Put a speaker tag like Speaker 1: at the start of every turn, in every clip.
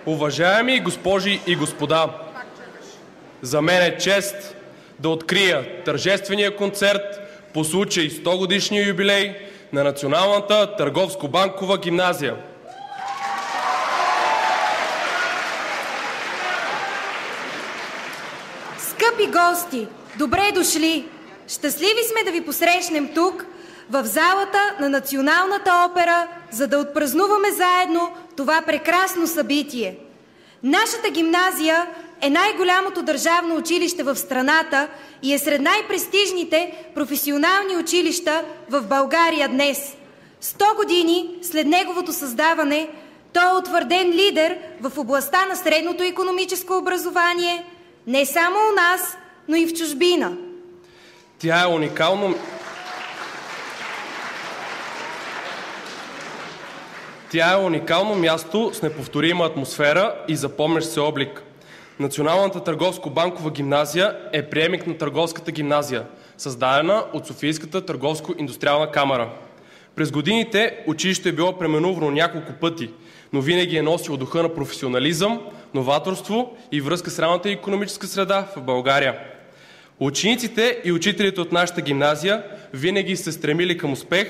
Speaker 1: Уважаеми госпожи и господа, за мен е чест да открия тържествения концерт по случай 100-годишния юбилей на Националната търговско-банкова гимназия.
Speaker 2: Скъпи гости, добре дошли! Щастливи сме да ви посрещнем тук, в залата на Националната опера, за да отпразнуваме заедно това прекрасно събитие. Нашата гимназия е най-голямото държавно училище в страната и е сред най-престижните професионални училища в България днес. 100 години след неговото създаване, той е утвърден лидер в областта на средното икономическо образование, не само у нас, но и в чужбина.
Speaker 1: Тя е уникално място с неповторима атмосфера и запомнящ се облик. Националната търговско-банкова гимназия е приемник на Търговската гимназия, създадена от Софийската търговско-индустриална камара. През годините училището е било преименувано няколко пъти, но винаги е носило духа на професионализъм, новаторство и връзка с реалната икономическа среда в България. Учениците и учителите от нашата гимназия винаги се стремили към успех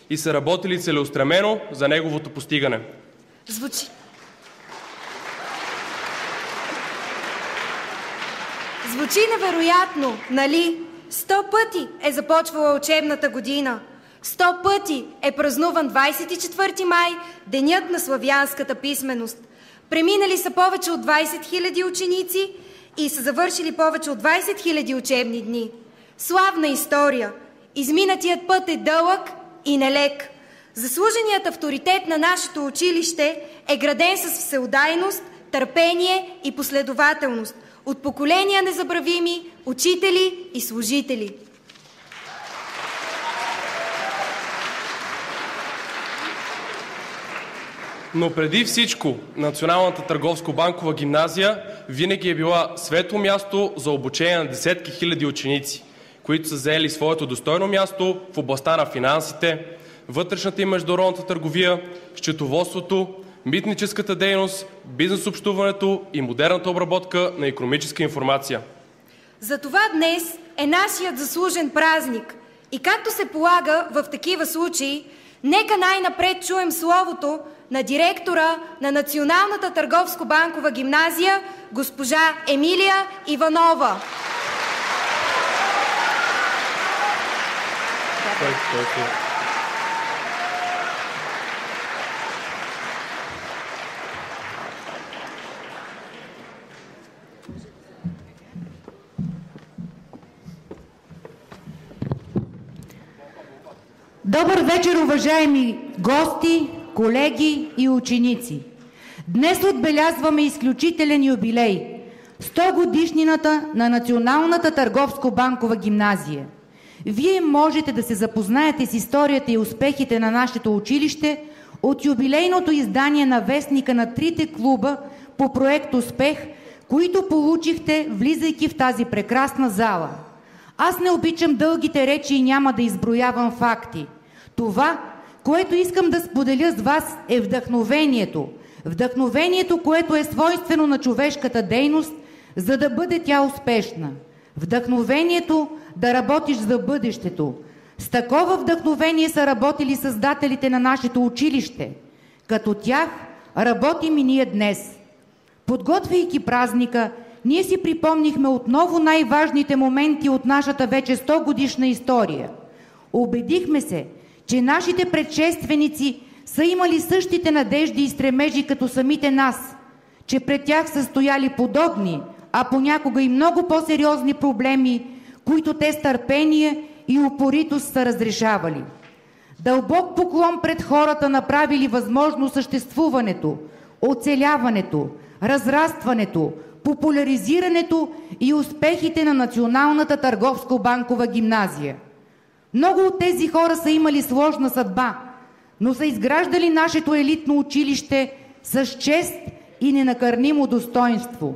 Speaker 1: и са работили целеустремено за неговото постигане.
Speaker 2: Звучи невероятно, нали? 100 пъти е започвала учебната година. 100 пъти е празнуван 24 май, денят на славянската писменост. Преминали са повече от 20 000 ученици и са завършили повече от 20 000 учебни дни. Славна история. Изминатият път е дълъг и нелек. Заслуженият авторитет на нашето училище е граден с всеотдайност, търпение и последователност от поколения незабравими учители и служители.
Speaker 1: Но преди всичко, Националната търговско-банкова гимназия винаги е била светло място за обучение на десетки хиляди ученици, които са заели своето достойно място в областта на финансите, вътрешната и международната търговия, счетоводството, митническата дейност, бизнес общуването и модерната обработка на икономическа информация.
Speaker 2: Затова днес е нашият заслужен празник и както се полага в такива случаи, нека най-напред чуем словото на директора на Националната търговско-банкова гимназия, госпожа Емилия Иванова.
Speaker 3: Добър вечер, уважаеми гости, колеги и ученици! Днес отбелязваме изключителен юбилей – 100 годишнината на Националната търговско-банкова гимназия. Вие можете да се запознаете с историята и успехите на нашето училище от юбилейното издание на вестника на трите клуба по проект «Успех», които получихте, влизайки в тази прекрасна зала. Аз не обичам дългите речи и няма да изброявам факти. Това, което искам да споделя с вас, е вдъхновението. Вдъхновението, което е свойствено на човешката дейност, за да бъде тя успешна. Вдъхновението да работиш за бъдещето. С такова вдъхновение са работили създателите на нашето училище. Като тях работим и ние днес. Подготвяйки празника, ние си припомнихме отново най-важните моменти от нашата вече 100 годишна история. Убедихме се, че нашите предшественици са имали същите надежди и стремежи като самите нас, че пред тях са стояли подобни, а понякога и много по-сериозни проблеми, които те с търпение и упоритост са разрешавали. Дълбок поклон пред хората, направили възможно съществуването, оцеляването, разрастването, популяризирането и успехите на Националната търговско-банкова гимназия. Много от тези хора са имали сложна съдба, но са изграждали нашето елитно училище с чест и ненакърнимо достоинство.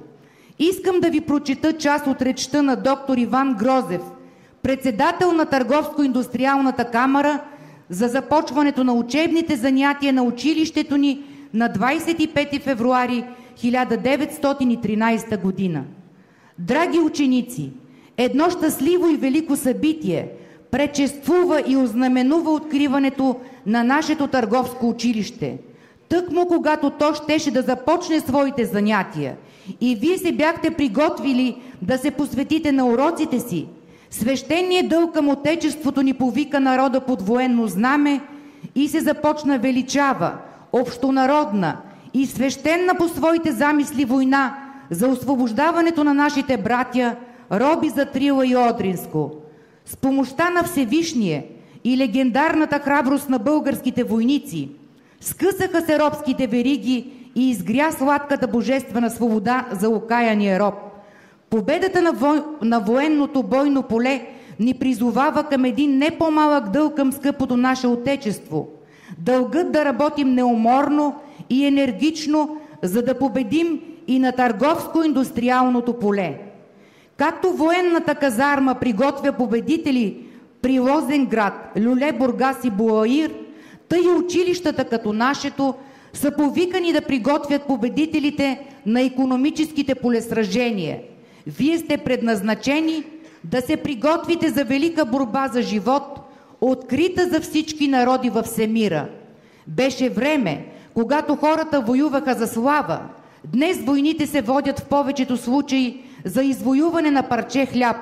Speaker 3: Искам да ви прочета част от речта на доктор Иван Грозев, председател на Търговско-индустриалната камара, за започването на учебните занятия на училището ни на 25 февруари 1913 година. Драги ученици, едно щастливо и велико събитие предшествува и ознаменува откриването на нашето търговско училище. Тъкмо когато то щеше да започне своите занятия и вие се бяхте приготвили да се посветите на уроците си, свещеният дълг към Отечеството ни повика народа под военно знаме и се започна величава, общонародна и свещена по своите замисли война за освобождаването на нашите братя, роби за Трила и Одринско. С помощта на Всевишния и легендарната храброст на българските войници скъсаха се робските вериги и изгря сладката божествена свобода за окаяния роб. Победата на военното бойно поле ни призовава към един не по-малък дълг към скъпото наше Отечество. Дългът да работим неуморно и енергично, за да победим и на търговско-индустриалното поле. Както военната казарма приготвя победители при Лозенград, Люле, Бургас и Буаир, тъй и училищата като нашето са повикани да приготвят победителите на икономическите полесражения. Вие сте предназначени да се приготвите за велика борба за живот, открита за всички народи във всемира. Беше време, когато хората воюваха за слава. Днес войните се водят в повечето случаи за извоюване на парче хляб.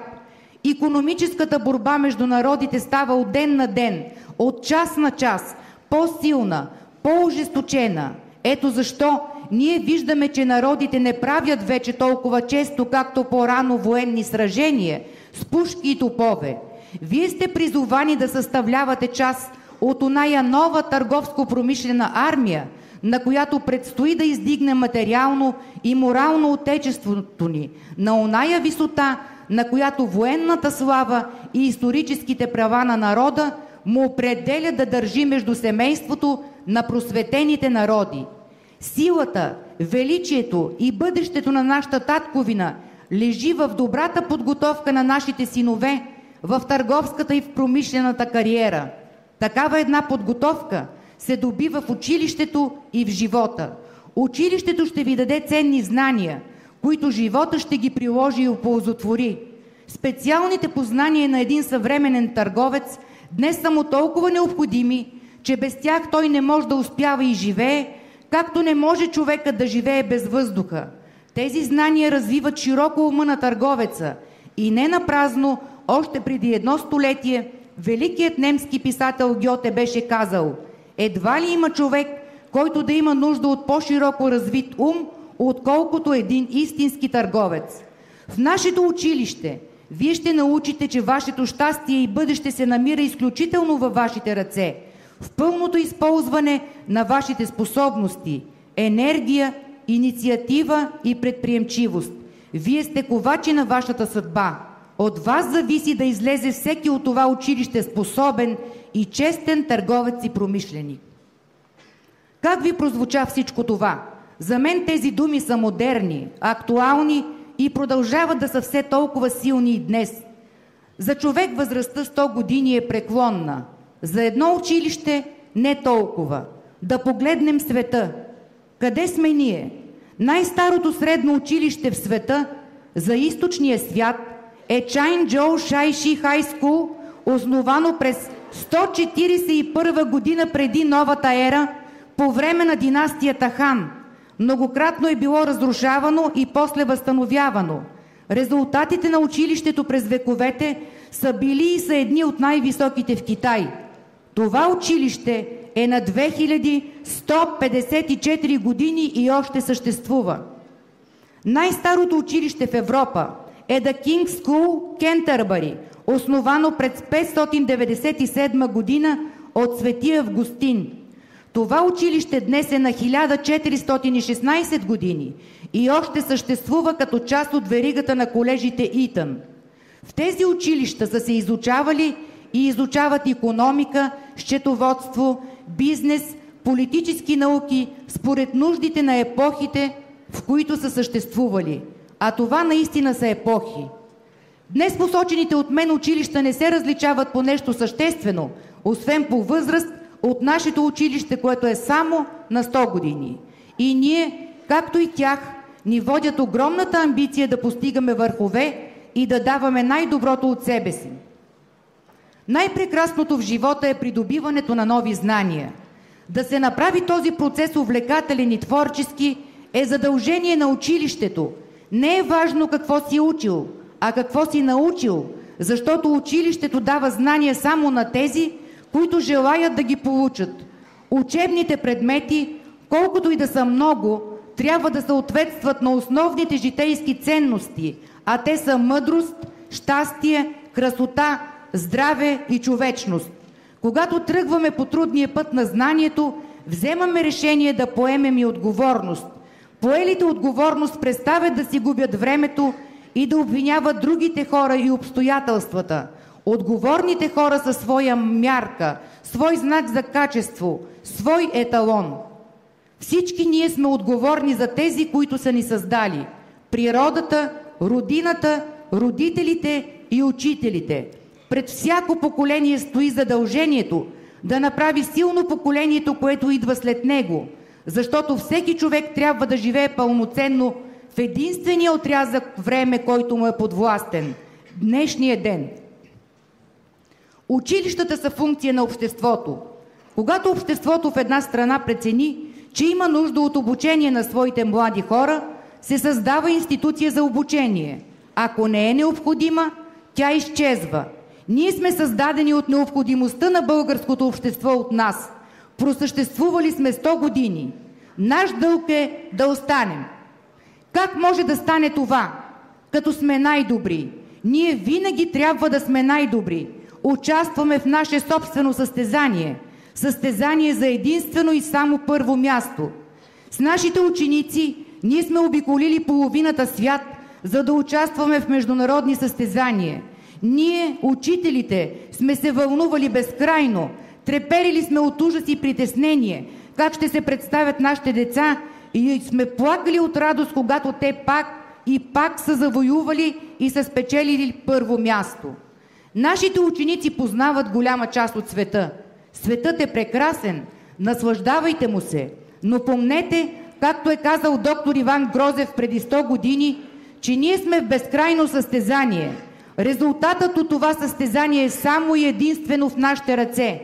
Speaker 3: Икономическата борба между народите става от ден на ден, от час на час, по-силна, по-ожесточена. Ето защо ние виждаме, че народите не правят вече толкова често, както по-рано военни сражения с пушки и топове. Вие сте призовани да съставлявате част от оная нова търговско-промишлена армия, на която предстои да издигне материално и морално Отечеството ни на оная висота, на която военната слава и историческите права на народа му определя да държи между семейството на просветените народи. Силата, величието и бъдещето на нашата татковина лежи в добрата подготовка на нашите синове в търговската и в промишлената кариера. Такава една подготовка се добива в училището и в живота. Училището ще ви даде ценни знания, които живота ще ги приложи и оползотвори. Специалните познания на един съвременен търговец днес са му толкова необходими, че без тях той не може да успява и живее, както не може човекът да живее без въздуха. Тези знания развиват широко ума на търговеца и не напразно още преди 1 столетие великият немски писател Гьоте беше казал: едва ли има човек, който да има нужда от по-широко развит ум, отколкото един истински търговец. В нашето училище вие ще научите, че вашето щастие и бъдеще се намира изключително във вашите ръце, в пълното използване на вашите способности, енергия, инициатива и предприемчивост. Вие сте ковачи на вашата съдба. От вас зависи да излезе всеки от това училище способен и честен търговец и промишленик. Как ви прозвуча всичко това? За мен тези думи са модерни, актуални и продължават да са все толкова силни и днес. За човек възрастта 100 години е преклонна. За едно училище не толкова. Да погледнем света. Къде сме ние? Най-старото средно училище в света за източния свят е Чайнджоу Шайши Хай Скул, основано през 141 година преди новата ера, по време на династията Хан. Многократно е било разрушавано и после възстановявано. Резултатите на училището през вековете са били и са едни от най-високите в Китай. Това училище е на 2154 години и още съществува. Най-старото училище в Европа е The King's School, Кентърбъри, основано през 597 година от свети Августин. Това училище днес е на 1416 години и още съществува като част от веригата на колежите Итън. В тези училища са се изучавали и изучават икономика, счетоводство, бизнес, политически науки според нуждите на епохите, в които са съществували. А това наистина са епохи. Днес посочените от мен училища не се различават по нещо съществено, освен по възраст от нашето училище, което е само на 100 години. И ние както и тях, ни водят огромната амбиция да постигаме върхове и да даваме най-доброто от себе си. Най-прекрасното в живота е придобиването на нови знания. Да се направи този процес увлекателен и творчески е задължение на училището. Не е важно какво си учил, а какво си научил, защото училището дава знания само на тези, които желаят да ги получат. Учебните предмети, колкото и да са много, трябва да съответстват на основните житейски ценности, а те са мъдрост, щастие, красота, здраве и човечност. Когато тръгваме по трудния път на знанието, вземаме решение да поемем и отговорност. Поелите отговорност преставят да си губят времето и да обвиняват другите хора и обстоятелствата. Отговорните хора са своя мярка, свой знак за качество, свой еталон. Всички ние сме отговорни за тези, които са ни създали. Природата, родината, родителите и учителите. Пред всяко поколение стои задължението да направи силно поколението, което идва след него, защото всеки човек трябва да живее пълноценно в единствения отрязък време, който му е подвластен – днешния ден. Училищата са функция на обществото. Когато обществото в една страна прецени, че има нужда от обучение на своите млади хора, се създава институция за обучение. Ако не е необходима, тя изчезва. Ние сме създадени от необходимостта на българското общество от нас. Просъществували сме 100 години. Наш дълг е да останем. Как може да стане това? Като сме най-добри. Ние винаги трябва да сме най-добри. Участваме в наше собствено състезание. Състезание за единствено и само първо място. С нашите ученици ние сме обиколили половината свят, за да участваме в международни състезания. Ние, учителите, сме се вълнували безкрайно, треперили сме от ужас и притеснение, как ще се представят нашите деца, и сме плакали от радост, когато те пак и пак са завоювали и са спечелили първо място. Нашите ученици познават голяма част от света. Светът е прекрасен, наслаждавайте му се, но помнете, както е казал доктор Иван Грозев преди 100 години, че ние сме в безкрайно състезание. Резултатът от това състезание е само и единствено в нашите ръце.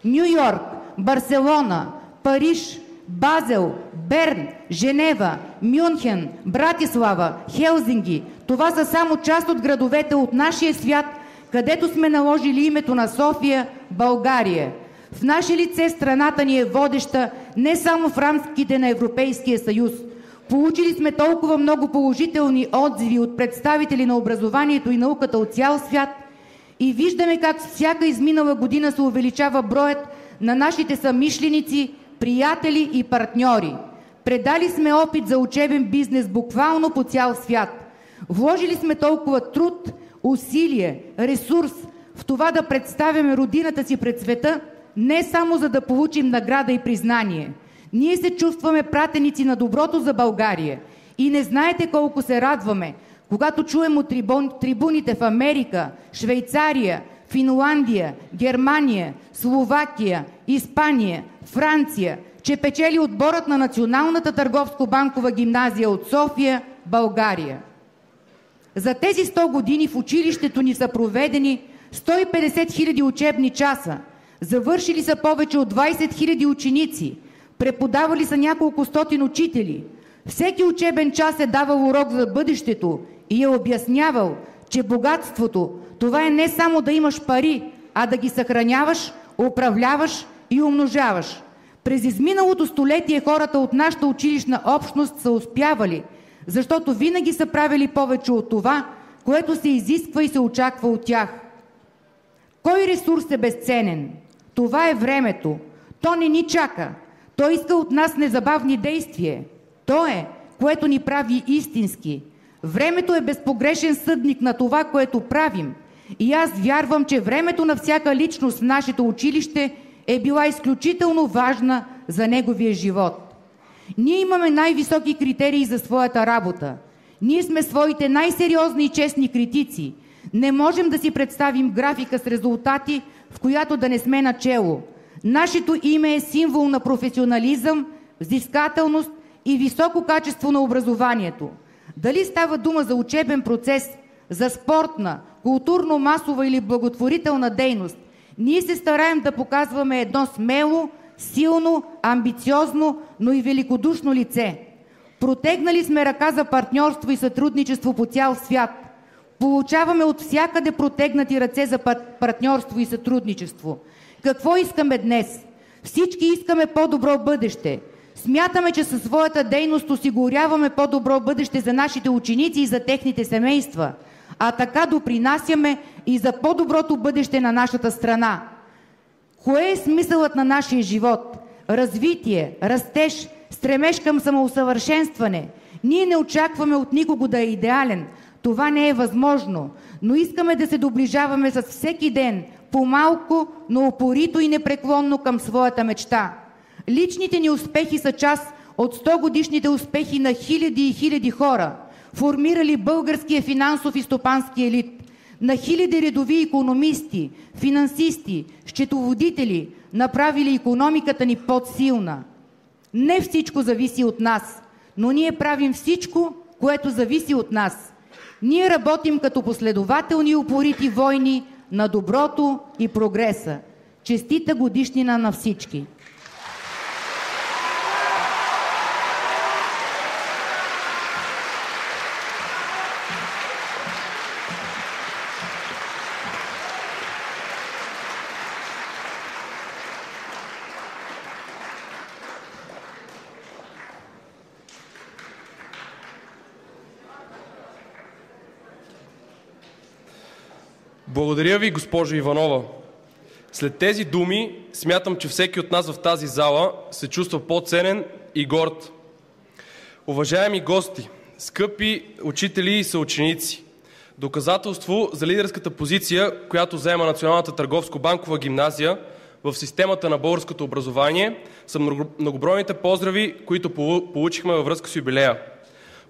Speaker 3: Ню Йорк, Барселона, Париж, Базел, Берн, Женева, Мюнхен, Братислава, Хелзинки – това са само част от градовете от нашия свят, където сме наложили името на София, България. В наше лице страната ни е водеща не само в рамките на Европейския съюз. Получили сме толкова много положителни отзиви от представители на образованието и науката от цял свят и виждаме как всяка изминала година се увеличава броят на нашите съмишленици, приятели и партньори. Предали сме опит за учебен бизнес буквално по цял свят. Вложили сме толкова труд, усилие, ресурс в това да представяме родината си пред света, не само за да получим награда и признание. Ние се чувстваме пратеници на доброто за България и не знаете колко се радваме, когато чуем от трибуните в Америка, Швейцария, Финландия, Германия, Словакия, Испания, Франция, че печели отборът на Националната търговско-банкова гимназия от София, България. За тези 100 години в училището ни са проведени 150 000 учебни часа, завършили са повече от 20 000 ученици, преподавали са няколко стотин учители. Всеки учебен час е давал урок за бъдещето и е обяснявал, че богатството това е не само да имаш пари, а да ги съхраняваш, управляваш и умножаваш. През изминалото столетие хората от нашата училищна общност са успявали, защото винаги са правили повече от това, което се изисква и се очаква от тях. Кой ресурс е безценен? Това е времето. То не ни чака. То иска от нас незабавни действия. То е, което ни прави истински. Времето е безпогрешен съдник на това, което правим. И аз вярвам, че времето на всяка личност в нашето училище е била изключително важна за неговия живот. Ние имаме най-високи критерии за своята работа. Ние сме своите най-сериозни и честни критици. Не можем да си представим графика с резултати, в която да не сме начело. Нашето име е символ на професионализъм, взискателност и високо качество на образованието. Дали става дума за учебен процес, за спортна, културно-масова или благотворителна дейност, ние се стараем да показваме едно смело, силно, амбициозно, но и великодушно лице. Протегнали сме ръка за партньорство и сътрудничество по цял свят. Получаваме от всякъде протегнати ръце за партньорство и сътрудничество. Какво искаме днес? Всички искаме по-добро бъдеще. Смятаме, че със своята дейност осигуряваме по-добро бъдеще за нашите ученици и за техните семейства, а така допринасяме и за по-доброто бъдеще на нашата страна. Кое е смисълът на нашия живот? Развитие, растеж, стремеж към самоусъвършенстване. Ние не очакваме от никого да е идеален. Това не е възможно, но искаме да се доближаваме с всеки ден, по-малко, но упорито и непреклонно към своята мечта. Личните ни успехи са част от 100-годишните успехи на хиляди и хиляди хора, формирали българския финансов и стопански елит, на хиляди редови икономисти, финансисти, счетоводители, направили икономиката ни по-силна. Не всичко зависи от нас, но ние правим всичко, което зависи от нас. Ние работим като последователни и упорити войни на доброто и прогреса. Честита годишнина на всички!
Speaker 1: Благодаря ви, госпожо Иванова. След тези думи смятам, че всеки от нас в тази зала се чувства по-ценен и горд. Уважаеми гости, скъпи учители и съученици, доказателство за лидерската позиция, която заема Националната търговско-банкова гимназия в системата на българското образование, са многобройните поздрави, които получихме във връзка с юбилея.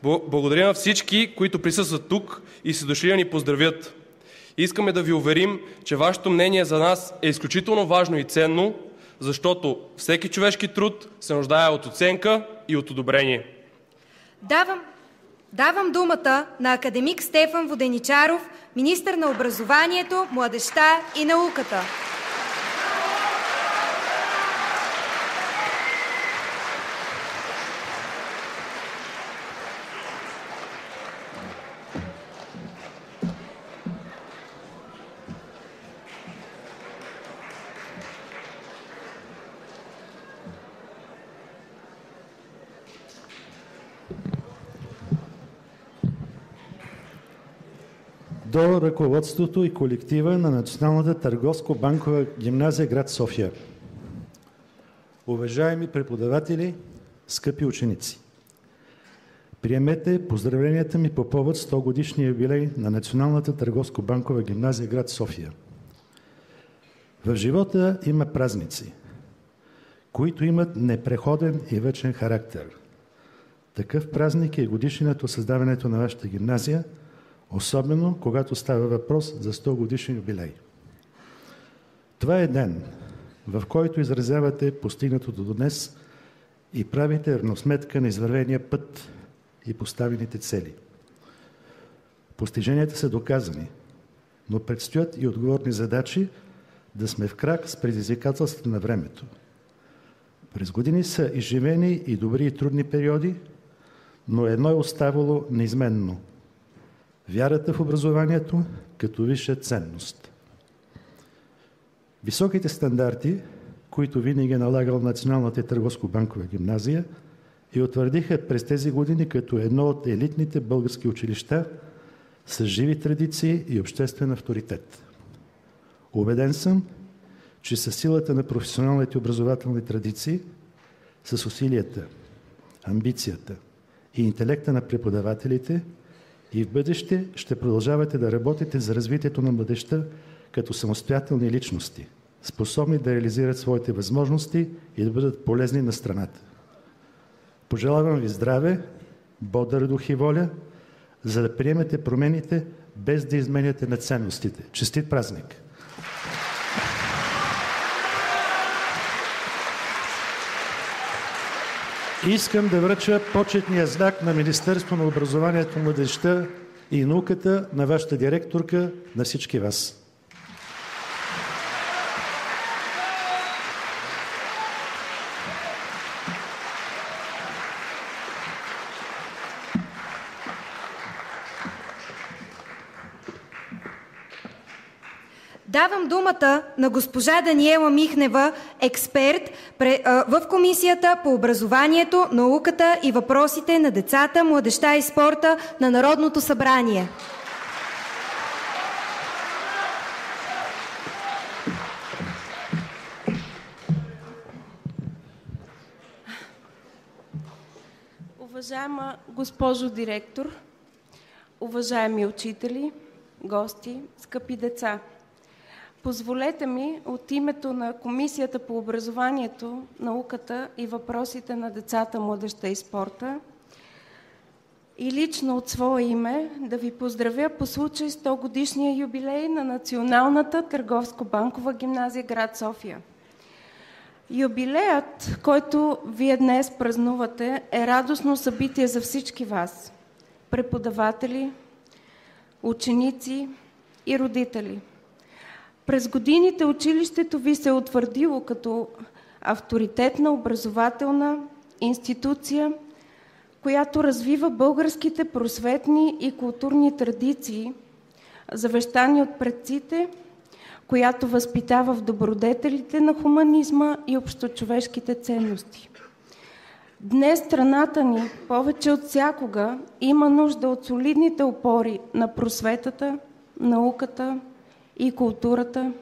Speaker 1: Благодаря на всички, които присъстват тук и са дошли да ни поздравят. Искаме да ви уверим, че вашето мнение за нас е изключително важно и ценно, защото всеки човешки труд се нуждае от оценка и от одобрение.
Speaker 2: Давам думата на академик Стефан Воденичаров, министър на образованието, младежта и науката.
Speaker 4: До ръководството и колектива на Националната търговско-банкова гимназия град София. Уважаеми преподаватели, скъпи ученици! Приемете поздравленията ми по повод 100-годишния юбилей на Националната търговско-банкова гимназия град София. В живота има празници, които имат непреходен и вечен характер. Такъв празник е годишнината от създаването на вашата гимназия, особено когато става въпрос за 100-годишен юбилей. Това е ден, в който изразявате постигнатото до днес и правите равносметка на извървения път и поставените цели. Постиженията са доказани, но предстоят и отговорни задачи да сме в крак с предизвикателствата на времето. През години са изживени и добри и трудни периоди, но едно е оставало неизменно – вярата в образованието като висша ценност. Високите стандарти, които винаги е налагал Националната търговско-банкова гимназия, и утвърдиха през тези години като едно от елитните български училища с живи традиции и обществен авторитет. Убеден съм, че със силата на професионалните образователни традиции, с усилията, амбицията и интелекта на преподавателите, и в бъдеще ще продължавате да работите за развитието на младежта като самостоятелни личности, способни да реализират своите възможности и да бъдат полезни на страната. Пожелавам ви здраве, бодър дух и воля, за да приемете промените без да изменяте на ценностите. Честит празник! Искам да връча почетния знак на Министерство на образованието, младежта и науката на вашата директорка, на всички вас.
Speaker 2: Давам думата на госпожа Даниела Михнева, експерт в Комисията по образованието, науката и въпросите на децата, младежта и спорта на Народното събрание.
Speaker 5: Уважаема госпожо директор, уважаеми учители, гости, скъпи деца! Позволете ми от името на Комисията по образованието, науката и въпросите на децата, младежта и спорта и лично от свое име да ви поздравя по случай 100-годишния юбилей на Националната търговско-банкова гимназия град София. Юбилеят, който вие днес празнувате, е радостно събитие за всички вас – преподаватели, ученици и родители. През годините училището ви се е утвърдило като авторитетна образователна институция, която развива българските просветни и културни традиции, завещани от предците, която възпитава в добродетелите на хуманизма и общочовешките ценности. Днес страната ни повече от всякога има нужда от солидните опори на просветата, науката и културата,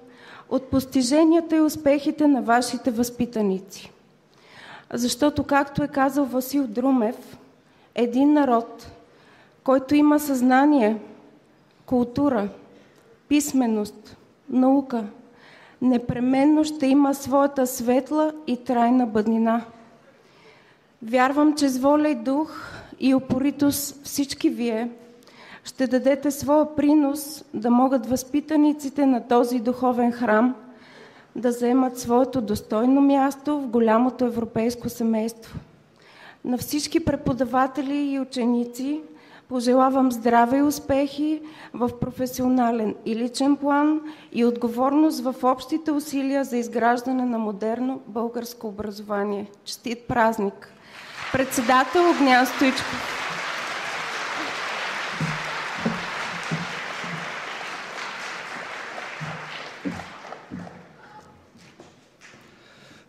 Speaker 5: от постиженията и успехите на вашите възпитаници. Защото, както е казал Васил Друмев, един народ, който има съзнание, култура, писменост, наука, непременно ще има своята светла и трайна бъднина. Вярвам, че с воля и дух и упоритост всички вие ще дадете своя принос да могат възпитаниците на този духовен храм да заемат своето достойно място в голямото европейско семейство. На всички преподаватели и ученици пожелавам здраве и успехи в професионален и личен план и отговорност в общите усилия за изграждане на модерно българско образование. Честит празник! Председател Огнян Стоичков.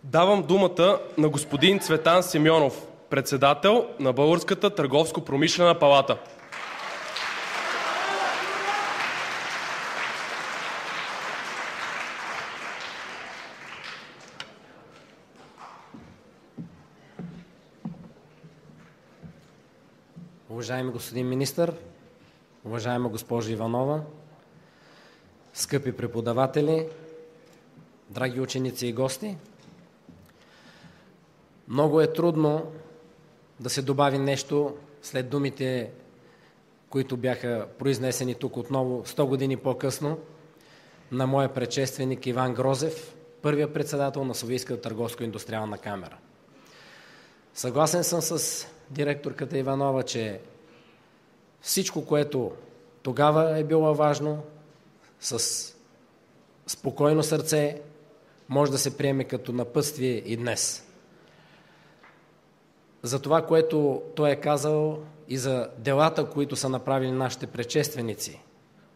Speaker 1: Давам думата на господин Цветан Симеонов, председател на Българската търговско-промишлена палата.
Speaker 6: Уважаеми господин министър, уважаема госпожа Иванова, скъпи преподаватели, драги ученици и гости, много е трудно да се добави нещо след думите, които бяха произнесени тук отново 100 години по-късно на моя предшественик Иван Грозев, първия председател на Софийската търговско-индустриална камера. Съгласен съм с директорката Иванова, че всичко, което тогава е било важно, с спокойно сърце може да се приеме като напътствие и днес. За това, което той е казал и за делата, които са направили нашите предшественици,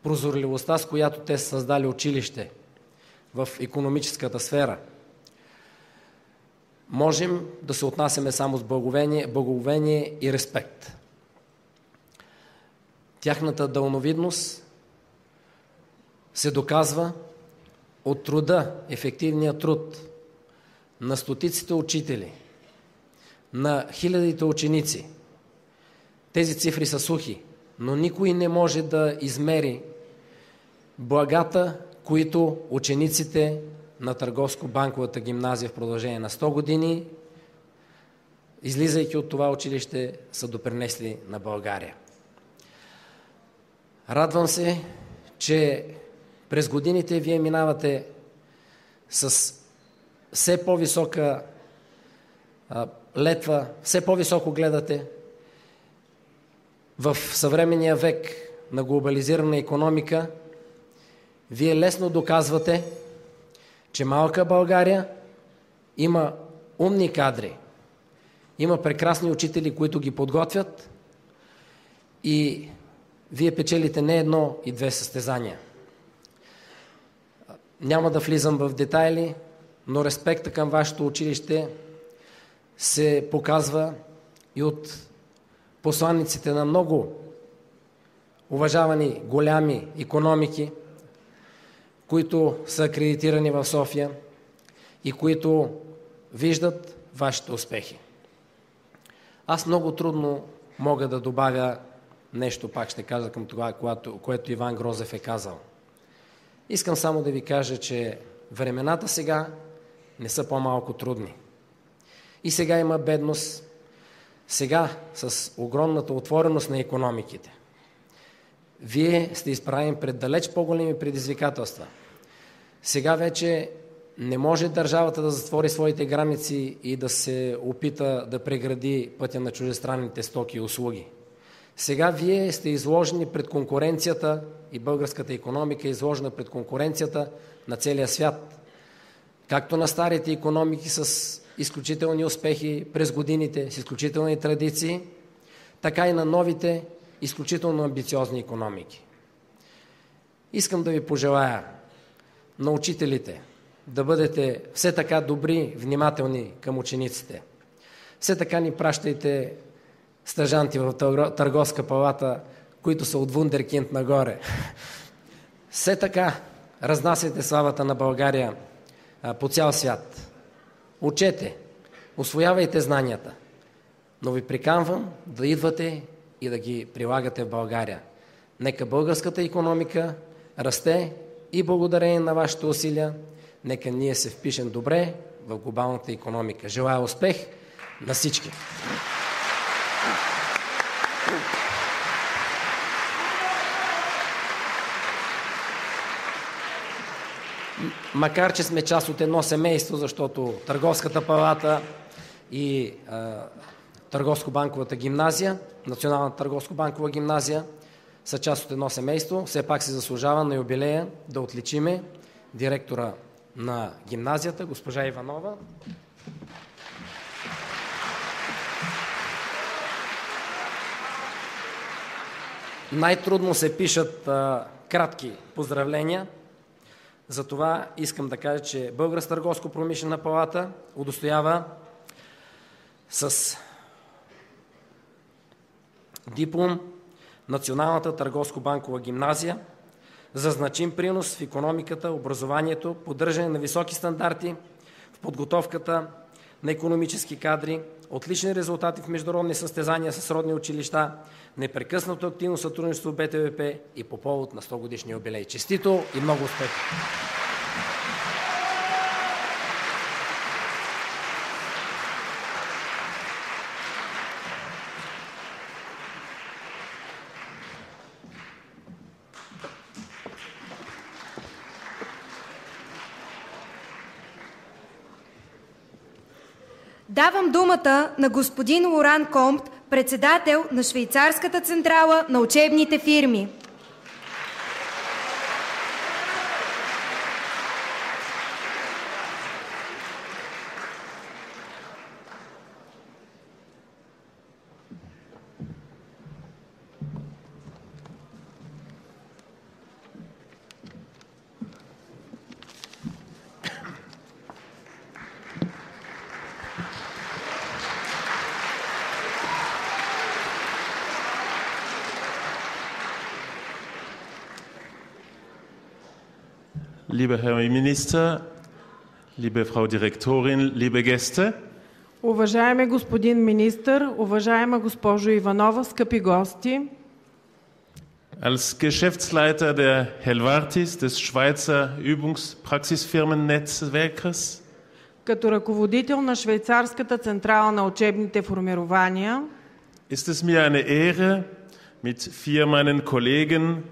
Speaker 6: прозорливостта, с която те са създали училище в икономическата сфера, можем да се отнасяме само с благоговение и респект. Тяхната далновидност се доказва от труда, ефективния труд на стотиците учители, на хилядите ученици. Тези цифри са сухи, но никой не може да измери благата, които учениците на Търговско-банковата гимназия в продължение на 100 години, излизайки от това училище, са допринесли на България. Радвам се, че през годините вие минавате с все по-висока летва, все по-високо гледате. В съвременния век на глобализирана икономика вие лесно доказвате, че малка България има умни кадри, има прекрасни учители, които ги подготвят и вие печелите не едно и две състезания. Няма да влизам в детайли, но респекта към вашето училище се показва и от посланиците на много уважавани голями икономики, които са акредитирани в София и които виждат вашите успехи. Аз много трудно мога да добавя нещо, пак ще кажа към това, което Иван Грозев е казал. Искам само да ви кажа, че времената сега не са по-малко трудни. И сега има бедност, сега с огромната отвореност на икономиките. Вие сте изправени пред далеч по-големи предизвикателства. Сега вече не може държавата да затвори своите граници и да се опита да прегради пътя на чуждестранните стоки и услуги. Сега вие сте изложени пред конкуренцията и българската икономика е изложена пред конкуренцията на целия свят. Както на старите икономики с изключителни успехи през годините, с изключителни традиции, така и на новите изключително амбициозни икономики. Искам да ви пожелая на учителите да бъдете все така добри, внимателни към учениците. Все така ни пращайте стажанти в Търговска палата, които са от вундеркинд нагоре. Все така разнасяйте славата на България по цял свят. Учете, усвоявайте знанията, но ви приканвам да идвате и да ги прилагате в България. Нека българската икономика расте и благодарение на вашите усилия, нека ние се впишем добре в глобалната икономика. Желая успех на всички! Макар че сме част от едно семейство, защото Търговската палата и Търговско-банковата гимназия, Националната търговско-банкова гимназия са част от едно семейство, все пак се заслужава на юбилея да отличиме директора на гимназията, госпожа Иванова. Най-трудно се пишат кратки поздравления. Затова искам да кажа, че Българска търговско-промишлена палата удостоява с диплом Националната търговско-банкова гимназия за значим принос в икономиката, образованието, поддържане на високи стандарти в подготовката на икономически кадри, отлични резултати в международни състезания с родни училища, непрекъснато активно сътрудничество в БТВП и по повод на 100 годишни юбилей. Честито и много успех!
Speaker 2: Давам думата на господин Лоран Комт, председател на Швейцарската централа на учебните фирми.
Speaker 7: Lieber Herr Minister, liebe Frau Direktorin, liebe Gäste.
Speaker 8: Уважаеми господин министър, уважаема госпожо Иванова, скъпи гости.
Speaker 7: Als Geschäftsleiter der Helvartis, des Schweizer Übungspraxisfirmen-Netzwerkes,
Speaker 8: като ръководител на Швейцарската централа на учебните формирования,
Speaker 7: ist es mir eine Ehre, mit 4 meinen Kollegen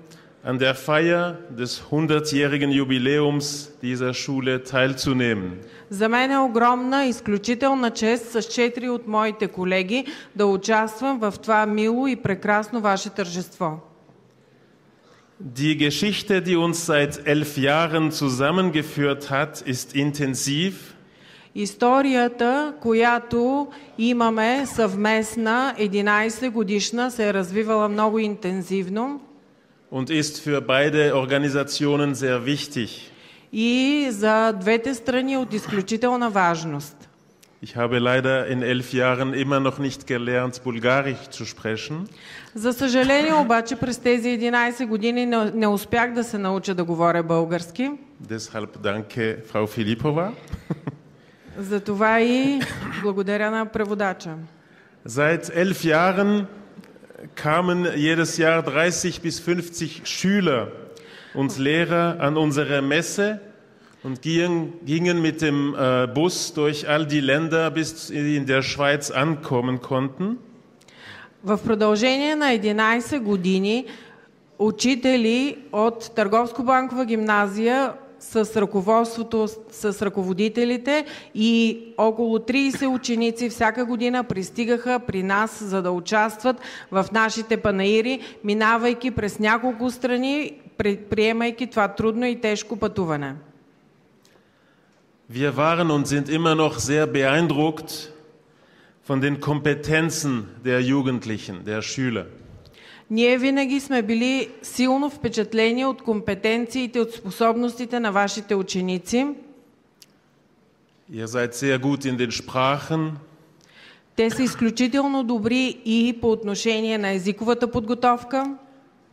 Speaker 7: an der Feier des 100-jährigen Jubiläums dieser Schule teilzunehmen.
Speaker 8: За мен е огромна, изключителна чест с 4 от моите колеги да участвам в това мило и прекрасно ваше тържество.
Speaker 7: Die Geschichte, die uns seit 11 Jahren zusammengeführt hat, ist intensiv.
Speaker 8: Историята, която имаме съвместна, 11 годишна, се е развивала много интензивно.
Speaker 7: Und ist für beide Organisationen sehr wichtig.
Speaker 8: И за двете страни от изключителна важност.
Speaker 7: Ich habe leider in 11 Jahren immer noch nicht gelernt, Bulgarisch zu sprechen.
Speaker 8: За съжаление обаче през тези 11 години не успях да се науча да говоря български.
Speaker 7: Deshalb danke, Frau Filipova.
Speaker 8: Затова и благодаря на преводача.
Speaker 7: Seit 11 Jahren kamen jedes Jahr 30 bis 50 Schüler und Lehrer an unsere Messe und gingen mit dem Bus durch all die Länder, bis sie in der Schweiz ankommen konnten.
Speaker 8: В продължение на 11 години учители от Търговско-банкова гимназия с ръководството, с ръководителите и около 30 ученици всяка година пристигаха при нас, за да участват в нашите панаири, минавайки през няколко страни, приемайки това трудно и тежко пътуване.
Speaker 7: Wir waren und sind immer noch sehr beeindruckt von den Kompetenzen der Jugendlichen, der Schüler.
Speaker 8: Ние винаги сме били силно впечатлени от компетенциите, от способностите на вашите ученици.
Speaker 7: Ihr seid sehr gut in den Sprachen.
Speaker 8: Те са изключително добри и по отношение на езиковата подготовка,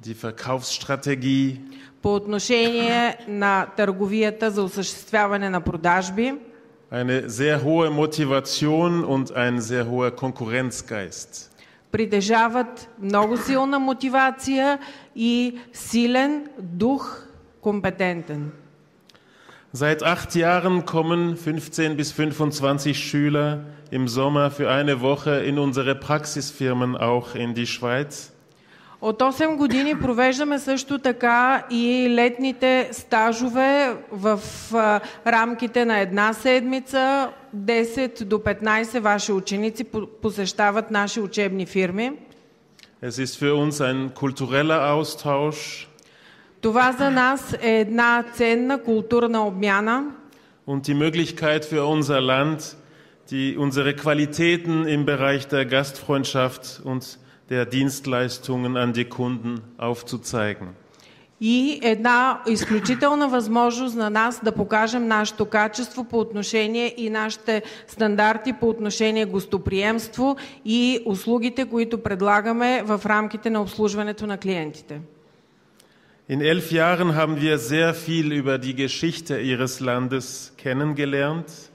Speaker 7: Die Verkaufsstrategie.
Speaker 8: по отношение на търговията за осъществяване на продажби.
Speaker 7: Eine sehr hohe Motivation und ein sehr hoher Konkurrenzgeist.
Speaker 8: Притежават много силна мотивация и силен дух, компетентен.
Speaker 7: Seit 8 Jahren kommen 15 bis 25 Schüler im Sommer für eine Woche in unsere Praxisfirmen auch in die Schweiz.
Speaker 8: От 8 години провеждаме също така и летните стажове в рамките на една седмица. 10 до 15 ваши ученици посещават наши учебни фирми.
Speaker 7: Es ist für uns ein kultureller Austausch.
Speaker 8: Това за нас е една ценна културна обмяна.
Speaker 7: Und die Möglichkeit für unser Land, unsere Qualitäten im Bereich der Gastfreundschaft und der Dienstleistungen an die Kunden aufzuzeigen.
Speaker 8: И една изключителна възможност на нас да покажем нашето качество по отношение и нашите стандарти по отношение гостоприемство и услугите, които предлагаме в рамките на обслужването на клиентите.
Speaker 7: In 11 Jahren haben wir sehr viel über die Geschichte Ihres Landes kennengelernt.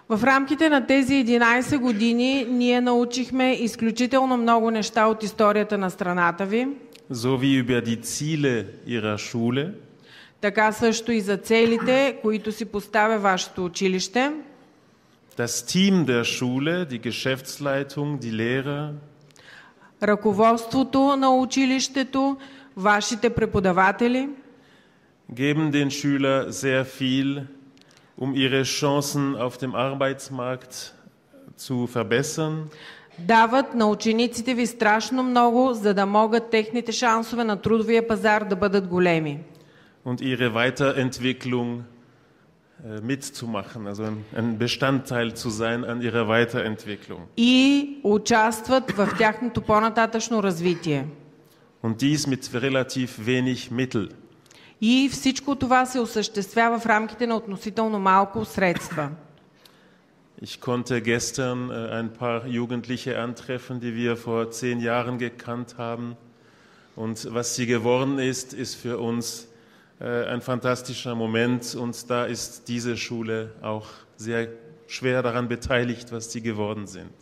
Speaker 8: В рамките на тези 11 години ние научихме изключително много неща от историята на страната ви.
Speaker 7: So wie über die Ziele Ihrer Schule.
Speaker 8: Така също и за целите, които си поставя вашето училище.
Speaker 7: Das Team der Schule, die Geschäftsleitung, die Lehrer.
Speaker 8: Ръководството на училището, вашите преподаватели.
Speaker 7: Geben den Schüler sehr viel, ihre Chancen auf dem Arbeitsmarkt zu verbessern.
Speaker 8: Дават на учениците ви страшно много, за да могат техните шансове на трудовия пазар да бъдат големи.
Speaker 7: Und ihre Weiterentwicklung mitzumachen, also ein Bestandteil zu sein an ihrer Weiterentwicklung.
Speaker 8: И участват в тяхното по-нататъчно развитие.
Speaker 7: Und dies mit relativ wenig Mittel.
Speaker 8: И всичко това се осъществява в рамките на относително малко средства.
Speaker 7: Ich konnte gestern ein paar Jugendliche antreffen, die wir vor 10 Jahren gekannt haben. Und was sie geworden ist, ist für uns ein fantastischer Moment. Und da ist diese Schule auch sehr schwer daran beteiligt, was sie geworden sind.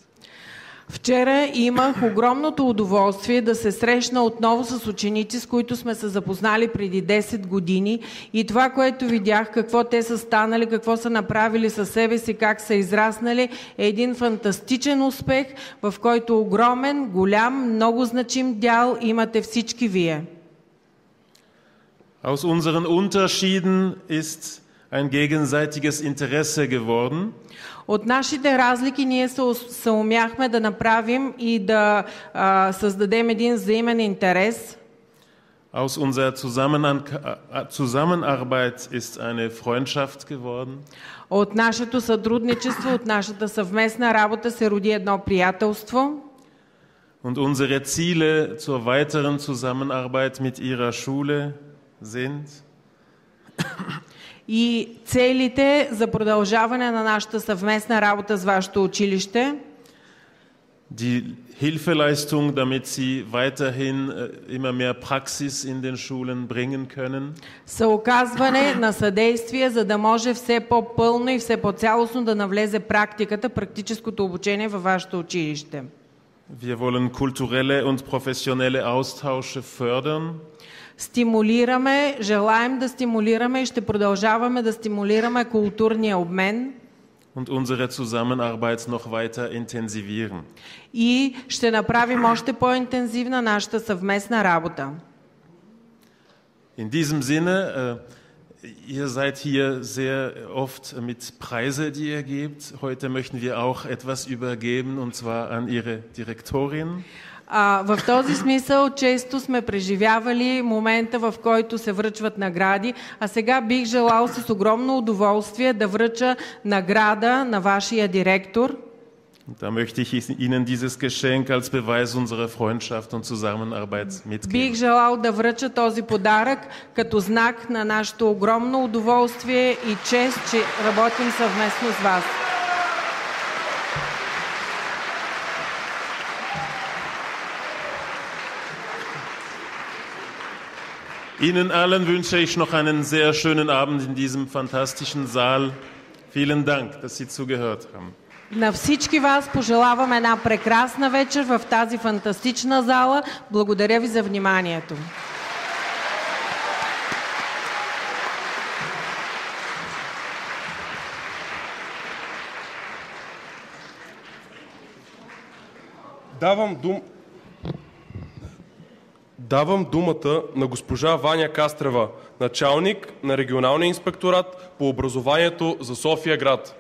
Speaker 8: Вчера имах огромното удоволствие да се срещна отново с ученици, с които сме се запознали преди 10 години и това, което видях, какво те са станали, какво са направили със себе си, как са израснали, е един фантастичен успех, в който огромен, голям, много значим дял имате всички вие.
Speaker 7: Aus unseren Unterschieden ist ein gegenseitiges Interesse geworden.
Speaker 8: От нашите разлики ние се умяхме да направим и да създадем един взаимен интерес.
Speaker 7: Aus unserer Zusammenarbeit ist eine Freundschaft geworden.
Speaker 8: От нашето сътрудничество, от нашата съвместна работа се роди едно приятелство.
Speaker 7: Und unsere Ziele zur weiteren Zusammenarbeit mit ihrer Schule sind
Speaker 8: И целите за продължаване на нашата съвместна работа с вашето училище,
Speaker 7: die Hilfeleistung, damit sie weiterhin immer mehr Praxis in den Schulen bringen können.
Speaker 8: са оказване на съдействие, за да може все по-пълно и все по-цялостно да навлезе практиката, практическото обучение във вашето училище.
Speaker 7: Wir wollen kulturelle und professionelle Austausche fördern.
Speaker 8: Стимулираме, желаем да стимулираме и ще продължаваме да стимулираме културния обмен.
Speaker 7: Und unsere Zusammenarbeit noch weiter intensivieren.
Speaker 8: И ще направим още по-интензивна нашата съвместна работа.
Speaker 7: In diesem Sinne, ihr seid hier sehr oft mit Preise, die ihr gebt. Heute möchten wir auch etwas übergeben, und zwar an Ihre Direktorin.
Speaker 8: В този смисъл често сме преживявали момента, в който се връчват награди, а сега бих желал с огромно удоволствие да връча награда на вашия директор.
Speaker 7: Da möchte ich Ihnen dieses Geschenk als Beweis unserer Freundschaft und Zusammenarbeit mitgeben.
Speaker 8: Бих желал да връча този подарък като знак на нашето огромно удоволствие и чест, че работим съвместно с вас.
Speaker 7: Ihnen allen wünsche ich noch einen sehr schönen Abend in diesem fantastischen Saal. Vielen Dank, dass Sie zugehört haben.
Speaker 8: На всички вас пожелавам една прекрасна вечер в тази фантастична зала. Благодаря ви за вниманието.
Speaker 1: Давам думата на госпожа Ваня Кастрева, началник на регионалния инспекторат по образованието за София град.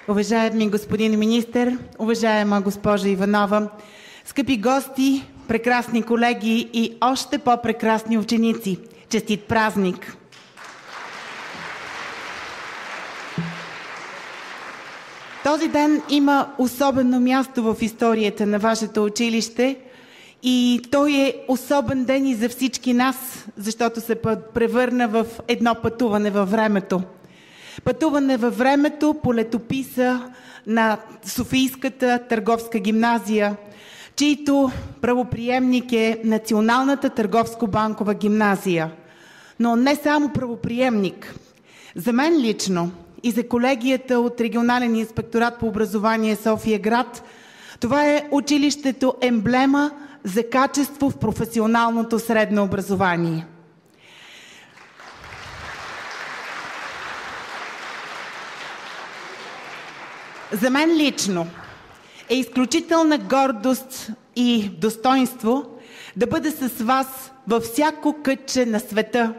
Speaker 9: Уважаеми господин министър, уважаема госпожа Иванова, скъпи гости, прекрасни колеги и още по-прекрасни ученици, честит празник! Този ден има особено място в историята на вашето училище и той е особен ден и за всички нас, защото се превърна в едно пътуване във времето. Пътуване във времето по летописа на Софийската търговска гимназия, чийто правоприемник е Националната търговско-банкова гимназия. Но не само правоприемник. За мен лично и за колегията от Регионален инспекторат по образование София град, това е училището емблема за качество в професионалното средно образование. За мен лично е изключителна гордост и достоинство да бъда с вас във всяко кътче на света,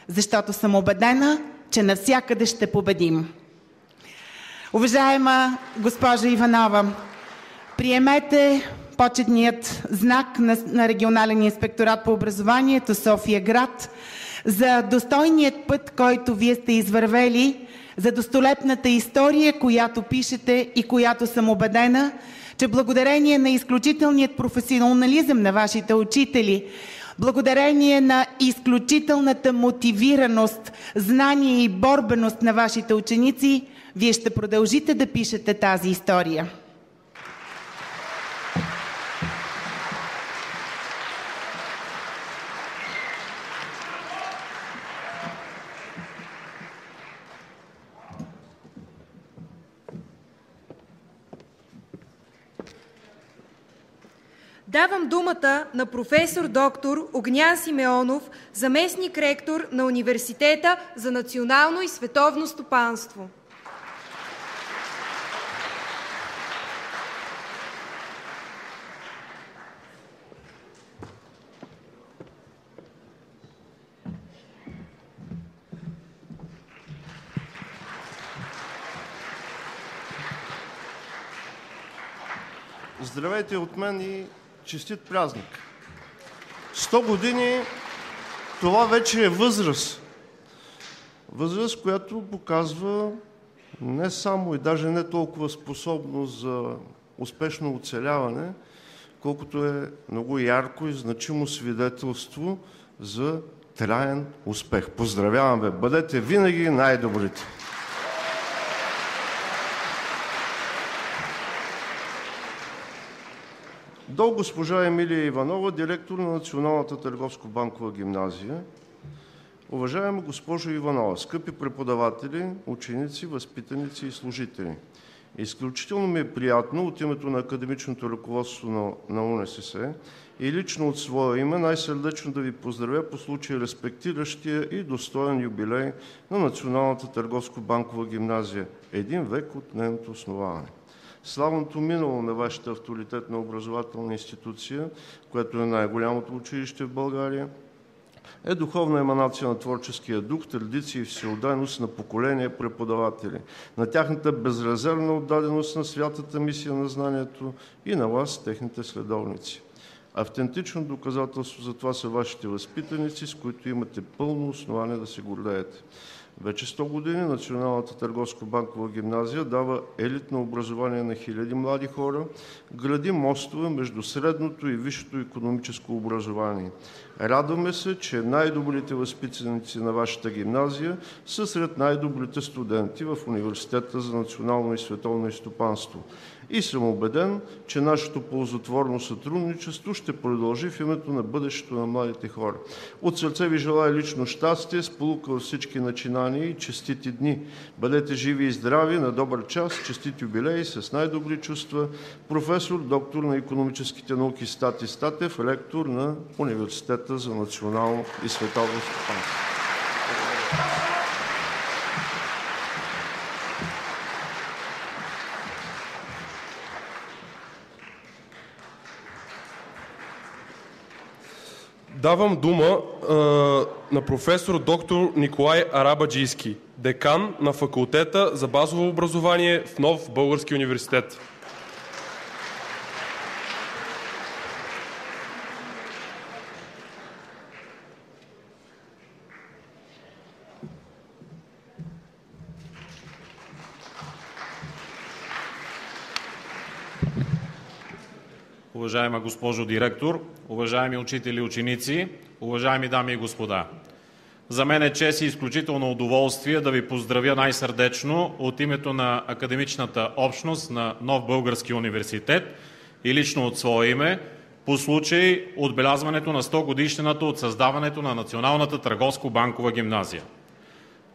Speaker 9: защото съм убедена, че навсякъде ще победим. Уважаема госпожа Иванова, приемете почетният знак на Регионален инспекторат по образованието София град за достойният път, който вие сте извървели, за достолепната история, която пишете и която съм убедена, че благодарение на изключителният професионализъм на вашите учители, благодарение на изключителната мотивираност, знание и борбеност на вашите ученици, вие ще продължите да пишете тази история.
Speaker 2: Давам думата на професор доктор Огнян Симеонов, заместник ректор на Университета за национално и световно стопанство.
Speaker 10: Здравейте от мен и честит празник! 100 години – това вече е възраст. Възраст, която показва не само и даже не толкова способност за успешно оцеляване, колкото е много ярко и значимо свидетелство за траен успех. Поздравявам ви! Бъдете винаги най-добрите! До госпожа Емилия Иванова, директор на Националната търговско-банкова гимназия. Уважаема госпожо Иванова, скъпи преподаватели, ученици, възпитаници и служители! Изключително ми е приятно от името на академичното ръководство на УНСС и лично от своя име най-сърдечно да ви поздравя по случай респектиращия и достоен юбилей на Националната търговско-банкова гимназия – 1 век от нейното основаване. Славното минало на вашата авторитетна образователна институция, която е най-голямото училище в България, е духовна еманация на творческия дух, традиции и всеотдайност на поколения преподаватели, на тяхната безрезервна отдаденост на святата мисия на знанието и на вас, техните следовници. Автентично доказателство за това са вашите възпитаници, с които имате пълно основание да се гордеете. Вече 100 години Националната търговско-банкова гимназия дава елитно образование на хиляди млади хора, гради мостове между средното и висшето икономическо образование. Радваме се, че най-добрите възпитаници на вашата гимназия са сред най-добрите студенти в Университета за национално и световно стопанство. И съм убеден, че нашето ползотворно сътрудничество ще продължи в името на бъдещето на младите хора. От сърце ви желая лично щастие, сполука във всички начинания и честити дни. Бъдете живи и здрави, на добър час, честит юбилей, с най-добри чувства. Професор, доктор на икономическите науки Стати Статев, ректор на Университета за национално и световно стопанство.
Speaker 1: Давам дума на професор доктор Николай Арабаджийски, декан на факултета за базово образование в Нов български университет.
Speaker 11: Уважаема госпожо директор, уважаеми учители и ученици, уважаеми дами и господа! За мен е чест и изключително удоволствие да ви поздравя най-сърдечно от името на академичната общност на Нов български университет и лично от свое име по случай отбелязването на 100 годишнината от създаването на Националната търговско-банкова гимназия.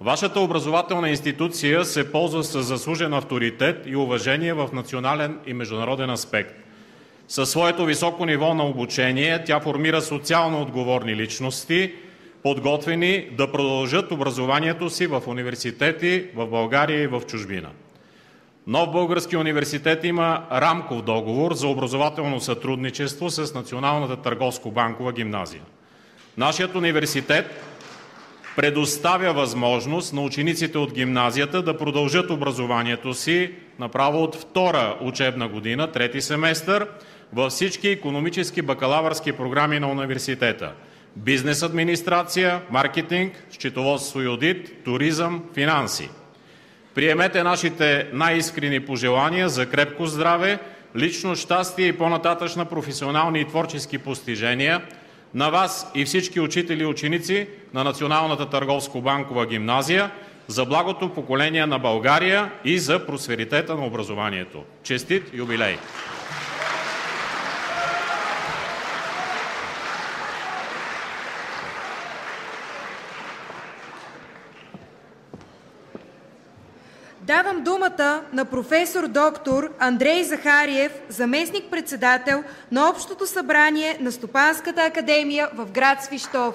Speaker 11: Вашата образователна институция се ползва с заслужен авторитет и уважение в национален и международен аспект. Със своето високо ниво на обучение тя формира социално отговорни личности, подготвени да продължат образованието си в университети в България и в чужбина. Нов български университет има рамков договор за образователно сътрудничество с Националната търговско-банкова гимназия. Нашият университет предоставя възможност на учениците от гимназията да продължат образованието си направо от втора учебна година, трети семестър, във всички икономически бакалавърски програми на университета. Бизнес администрация, маркетинг, счетоводство и одит, туризъм, финанси. Приемете нашите най-искрени пожелания за крепко здраве, лично щастие и по-нататъчна професионални и творчески постижения на вас и всички учители и ученици на Националната търговско-банкова гимназия за благото поколение на България и за просперитета на образованието. Честит юбилей!
Speaker 2: Давам думата на професор доктор Андрей Захариев, заместник-председател на Общото събрание на Стопанската академия в град Свищов.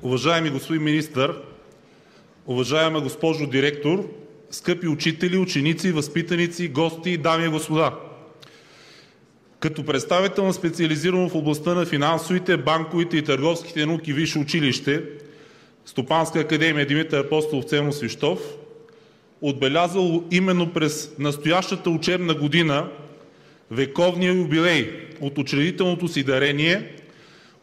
Speaker 12: Уважаеми господин министър, уважаема госпожо директор, скъпи учители, ученици, възпитаници, гости, дами и господа! Като представител на специализирано в областта на финансовите, банковите и търговските науки висше училище Стопанска академия Димитър Апостолов Ценов Свищов, отбелязал именно през настоящата учебна година вековния юбилей от учредителното си дарение,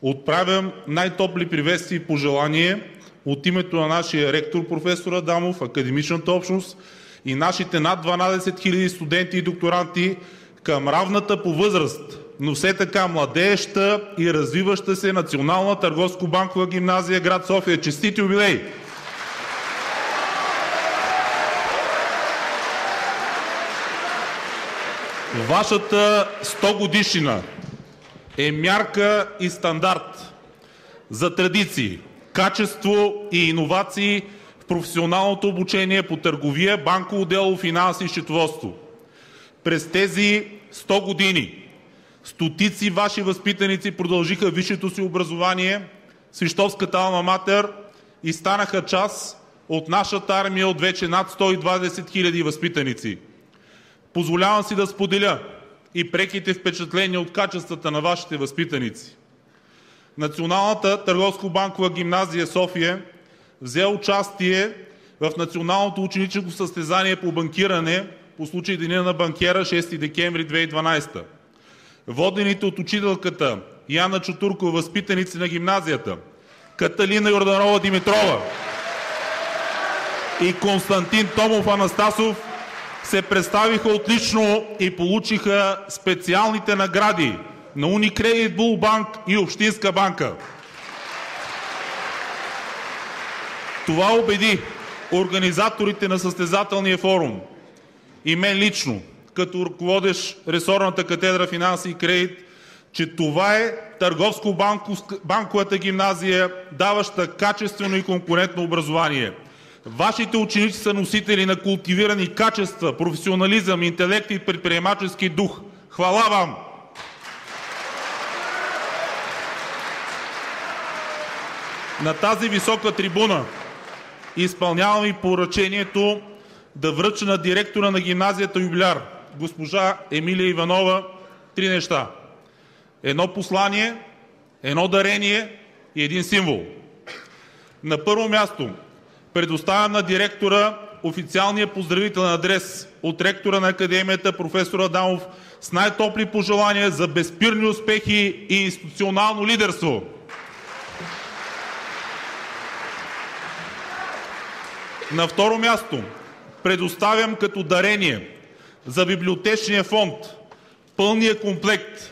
Speaker 12: отправям най-топли приветствия и пожелания от името на нашия ректор професор Адамов, академичната общност и нашите над 12 000 студенти и докторанти към равната по възраст, но все така младееща и развиваща се Национална търговско-банкова гимназия град София. Честит юбилей! Вашата 100 годишнина е мярка и стандарт за традиции, качество и иновации в професионалното обучение по търговия, банково дело, финанси и счетоводство. През тези 100 години стотици ваши възпитаници продължиха висшето си образование в Свищовската алма матер и станаха част от нашата армия от вече над 120 000 възпитаници. Позволявам си да споделя и преките впечатления от качествата на вашите възпитаници. Националната търговско-банкова гимназия София взе участие в националното ученическо състезание по банкиране по случай Деня на банкера 6 декември 2012. Водените от учителката Яна Чутуркова възпитаници на гимназията, Каталина Йорданова Димитрова и Константин Томов Анастасов се представиха отлично и получиха специалните награди на Unicredit Булбанк и Общинска банка. Това убеди организаторите на състезателния форум и мен лично, като ръководещ ресорната катедра финанси и кредит, че това е търговско-банковата гимназия, даваща качествено и конкурентно образование. Вашите ученици са носители на култивирани качества, професионализъм, интелект и предприемачески дух. Хвала вам! На тази висока трибуна изпълнявам и поръчението да връча на директора на гимназията юбиляр, госпожа Емилия Иванова, 3 неща. Едно послание, едно дарение и един символ. На първо място предоставям на директора официалния поздравителен адрес от ректора на академията професор Адамов с най-топли пожелания за безспирни успехи и институционално лидерство. На второ място предоставям като дарение за библиотечния фонд пълния комплект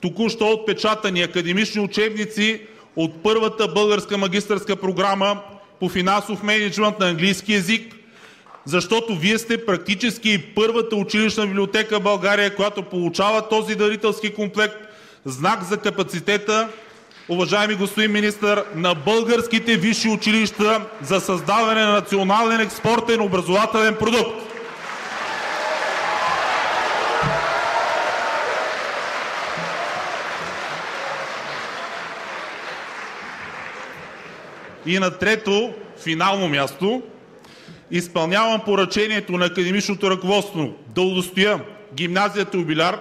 Speaker 12: току-що отпечатани академични учебници от първата българска магистърска програма по финансов мениджмънт на английски език, защото вие сте практически първата училищна библиотека в България, която получава този дарителски комплект, знак за капацитета, уважаеми господин министър, на българските висши училища за създаване на национален експортен образователен продукт. И на трето, финално място, изпълнявам поръчението на академичното ръководство да удостоя гимназията юбиляр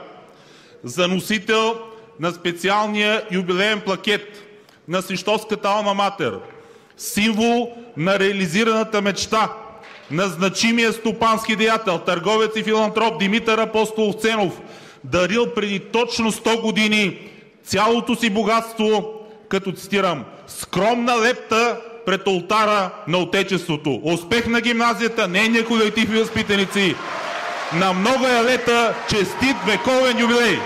Speaker 12: за носител на специалния юбилеен плакет на Свищовската алма матер, символ на реализираната мечта на значимия стопански деятел, търговец и филантроп Димитър Апостолов Ценов, дарил преди точно 100 години цялото си богатство, като цитирам, скромна лепта пред олтара на Отечеството. Успех на гимназията, нейния колектив и възпитаници! на много елета честит вековен юбилей!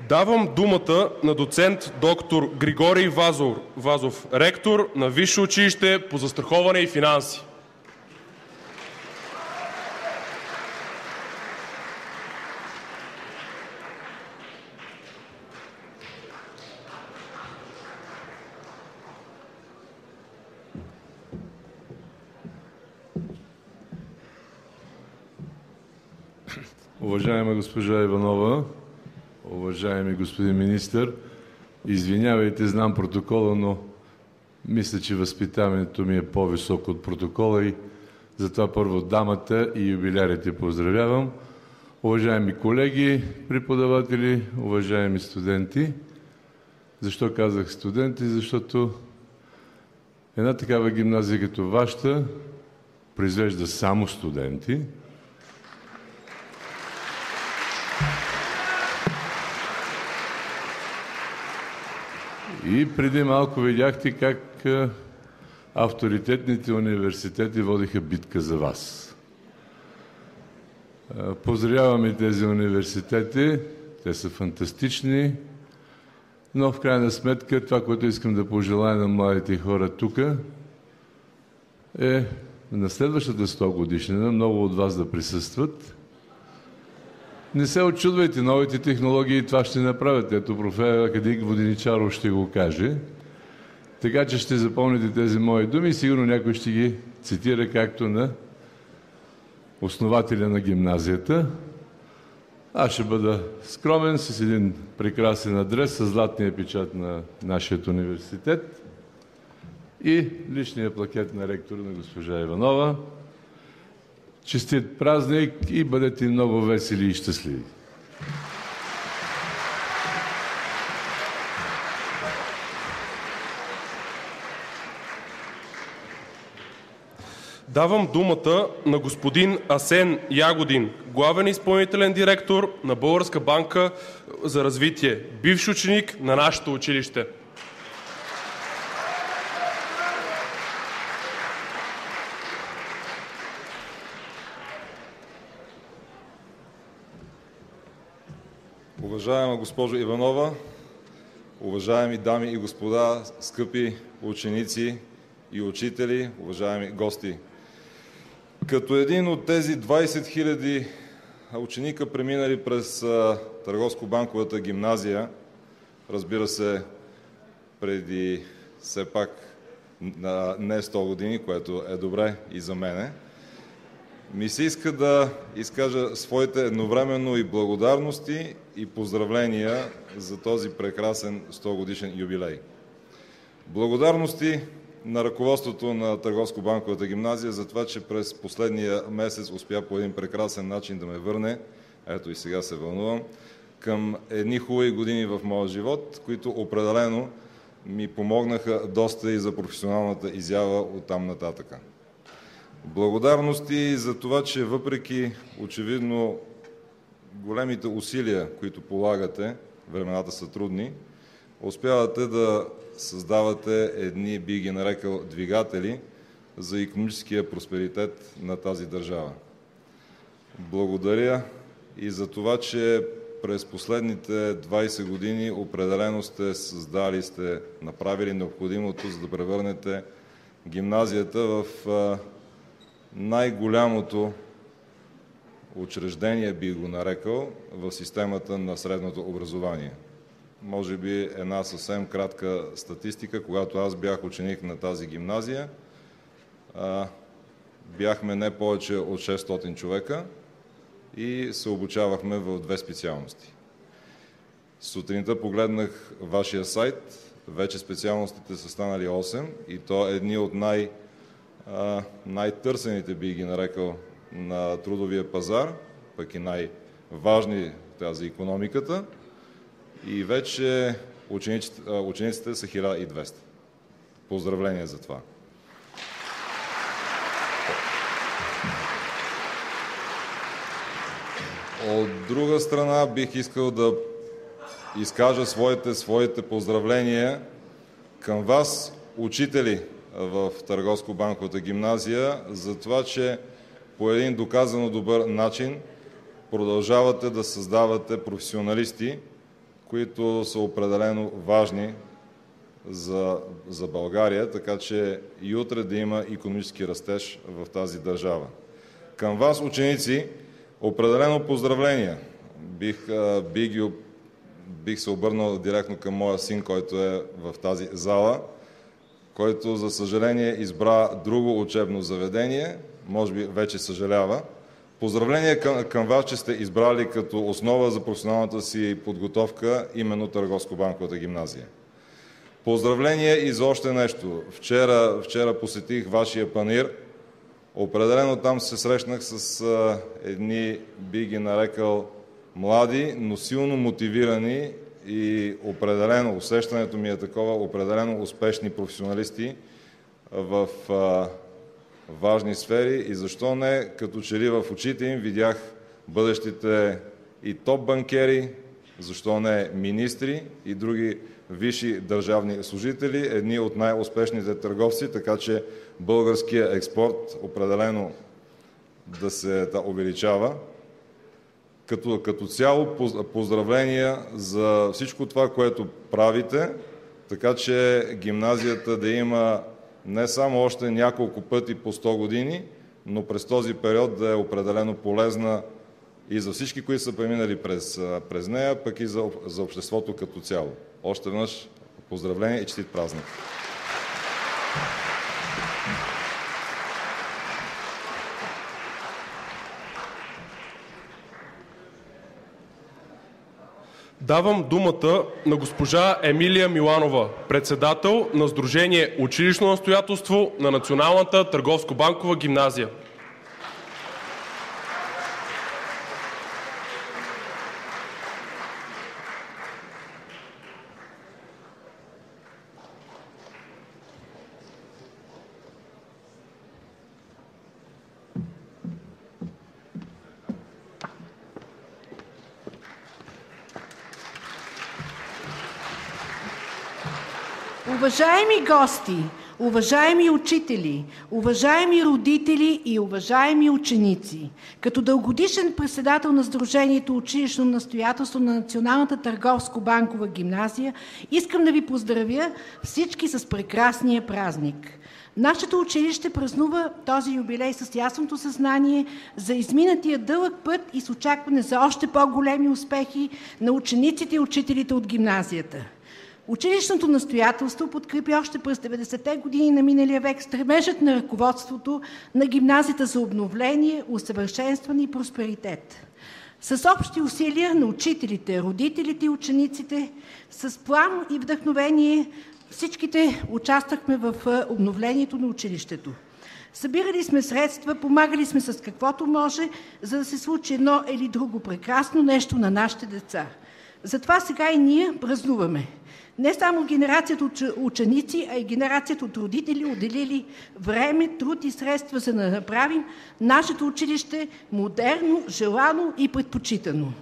Speaker 1: Давам думата на доцент доктор Григорий Вазов, ректор на Висше училище по застраховане и финанси.
Speaker 13: Уважаема госпожа Иванова, уважаеми господин министър, извинявайте, знам протокола, но мисля, че възпитанието ми е по-високо от протокола и затова първо дамата и юбилярите поздравявам. Уважаеми колеги, преподаватели, уважаеми студенти. Защо казах студенти? Защото една такава гимназия като вашата произвежда само студенти. И преди малко видяхте как авторитетните университети водиха битка за вас. Поздравяваме тези университети, те са фантастични, но в крайна сметка това, което искам да пожелая на младите хора тук, е на следващата 100 годишнина много от вас да присъстват. Не се очудвайте, новите технологии това ще направят. Ето професор академик Воденичаров ще го каже. Така че ще запомните тези мои думи и сигурно някой ще ги цитира както на основателя на гимназията. Аз ще бъда скромен с един прекрасен адрес с златния печат на нашия университет и личния плакет на ректора на госпожа Иванова. Честит празник и бъдете много весели и щастливи!
Speaker 1: Давам думата на господин Асен Ягодин, главен изпълнителен директор на Българска банка за развитие, бивш ученик на нашето училище.
Speaker 14: Уважаема госпожо Иванова, уважаеми дами и господа, скъпи ученици и учители, уважаеми гости! Като един от тези 20 000 ученика, преминали през Търговско-банковата гимназия, разбира се, преди все пак не 100 години, което е добре и за мене, ми се иска да изкажа своите едновременно и благодарности и поздравления за този прекрасен 100-годишен юбилей. Благодарности на ръководството на Търговско-банковата гимназия за това, че през последния месец успя по един прекрасен начин да ме върне, ето и сега се вълнувам, към едни хубави години в моя живот, които определено ми помогнаха доста и за професионалната изява оттам нататъка. Благодарности за това, че въпреки очевидно големите усилия, които полагате, времената са трудни, успявате да създавате едни, би ги нарекал, двигатели за икономическия просперитет на тази държава. Благодаря и за това, че през последните 20 години определено сте създали, сте направили необходимото, за да превърнете гимназията в най-голямото учреждение, би го нарекал, в системата на средното образование. Може би една съвсем кратка статистика. Когато аз бях ученик на тази гимназия, бяхме не повече от 600 човека и се обучавахме в 2 специалности. Сутринта погледнах вашия сайт, вече специалностите са станали 8 и то едни от най-търсените, би ги нарекал, на трудовия пазар, пък и най-важни за икономиката. И вече учениците са 1200. Поздравления за това. От друга страна бих искал да изкажа своите поздравления към вас, учители в Търговско-банковата гимназия, за това, че по един доказано добър начин продължавате да създавате професионалисти, които са определено важни за България, така че и утре да има икономически растеж в тази държава. Към вас, ученици, определено поздравления. Бих се обърнал директно към моя син, който е в тази зала, който, за съжаление, избра друго учебно заведение, може би вече съжалява. Поздравления към вас, че сте избрали като основа за професионалната си подготовка именно Търговско-банковата гимназия. Поздравления и за още нещо. Вчера посетих вашия панаир. Определено там се срещнах с едни, би ги нарекал, млади, но силно мотивирани и определено, усещането ми е такова, определено успешни професионалисти в важни сфери и защо не, като че ли в очите им видях бъдещите и топ банкери, защо не министри и други висши държавни служители, едни от най-успешните търговци, така че българския експорт определено да се увеличава. Като цяло поздравления за всичко това, което правите, така че гимназията да има не само още няколко пъти по 100 години, но през този период да е определено полезна и за всички, които са преминали през нея, пък и за обществото като цяло. Още веднъж поздравления и честит празник!
Speaker 1: Давам думата на госпожа Емилия Миланова, председател на Сдружение Училищно настоятелство на Националната търговско-банкова гимназия.
Speaker 15: Уважаеми гости, уважаеми учители, уважаеми родители и уважаеми ученици, като дългогодишен председател на Сдружението Училищно настоятелство на Националната търговско-банкова гимназия, искам да ви поздравя всички с прекрасния празник. Нашето училище празнува този юбилей с ясното съзнание за изминатия дълъг път и с очакване за още по-големи успехи на учениците и учителите от гимназията. Училищното настоятелство подкрепи още през 90-те години на миналия век стремежът на ръководството на гимназията за обновление, усъвършенстване и просперитет. С общи усилия на учителите, родителите и учениците, с план и вдъхновение всичките участвахме в обновлението на училището. Събирали сме средства, помагали сме с каквото може, за да се случи едно или друго прекрасно нещо на нашите деца. Затова сега и ние празнуваме. Не само генерацията от ученици, а и генерацията от родители, отделили време, труд и средства, за да направим нашето училище модерно, желано и предпочитано.